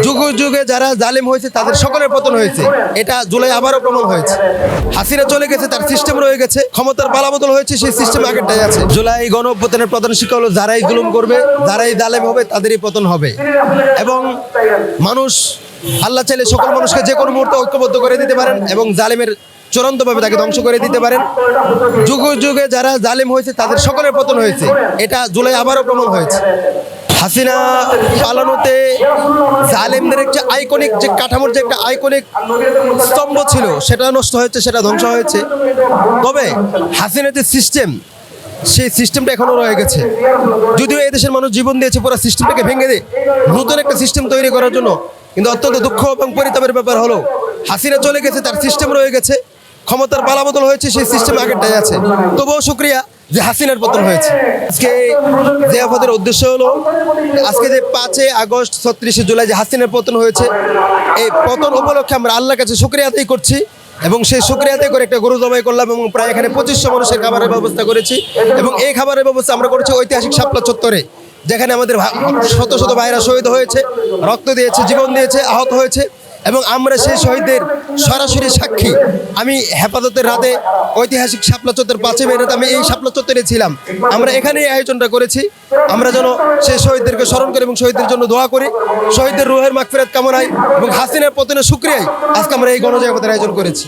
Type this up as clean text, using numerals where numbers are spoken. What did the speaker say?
যুগে যুগে যারা জালেম হয়েছে তাদের সকলের পতন হয়েছে, এটা জুলাই আবারও প্রমাণ হয়েছে। হাসিনা চলে গেছে, তার সিস্টেম রয়ে গেছে, ক্ষমতার পালাবদল হয়েছে, সেই সিস্টেম আগেরটাই আছে। জুলাই গণ অভ্যুত্থানের প্রধান শিক্ষা হলো যারাই জুলুম করবে, যারাই জালেম হবে তাদেরই পতন হবে। এবং মানুষ আল্লাহ চাইলে সকল মানুষকে যে কোনো মুহূর্তে ঐক্যবদ্ধ করে দিতে পারেন এবং জালেমের চূড়ান্তভাবে তাকে ধ্বংস করে দিতে পারেন। যুগে যুগে যারা জালেম হয়েছে তাদের সকলের পতন হয়েছে, এটা জুলাই আবারও প্রমাণ হয়েছে। হাসিনা পালানোতে জালেমদের একটা আইকনিক যে কাঠামোর যে একটা আইকনিক স্তম্ভ ছিল সেটা নষ্ট হয়েছে, সেটা ধ্বংস হয়েছে। তবে হাসিনার যে সিস্টেম, সেই সিস্টেমটা এখনো রয়ে গেছে। যদিও এই দেশের মানুষ জীবন দিয়েছে পুরো সিস্টেমটাকে ভেঙে দিয়ে নতুন একটা সিস্টেম তৈরি করার জন্য, কিন্তু অত্যন্ত দুঃখ এবং পরিতাপের ব্যাপার হলো হাসিনা চলে গেছে, তার সিস্টেম রয়ে গেছে, ক্ষমতার পালাবদল হয়েছে, সেই সিস্টেম আগেরটাই আছে। তবুও শুক্রিয়া যে হাসিনার পতন হয়েছে। আজকে যে আমাদের উদ্দেশ্য হলো আজকে যে 5 আগস্ট 36 জুলাই যে হাসিনার পতন হয়েছে, এই পতন উপলক্ষে আমরা আল্লাহর কাছে শুকরিয়া আদায় করছি এবং সেই শুকরিয়া আদায় করে একটা গরু জবাই করলাম এবং প্রায় এখানে 2500 মানুষের খাবারের ব্যবস্থা করেছি। এবং এই খাবারের ব্যবস্থা আমরা করেছি ঐতিহাসিক শাপলা চত্বরে, যেখানে আমাদের শত শত ভাইরা শহীদ হয়েছে, রক্ত দিয়েছে, জীবন দিয়েছে, আহত হয়েছে এবং আমরা সেই শহীদদের সরাসরি সাক্ষী। আমি হেফাজতের রাতে ঐতিহাসিক শাপলা চত্বর 5 মে রাতে আমি এই শাপলা চত্বরে ছিলাম। আমরা এখানেই আয়োজনটা করেছি, আমরা যেন সেই শহীদদেরকে স্মরণ করি এবং শহীদদের জন্য দোয়া করি, শহীদদের রুহের মাগফিরাত কামনায় এবং হাসিনার পতনের শুকরিয়ায় আজকে আমরা এই গণজাগরণের আয়োজন করেছি।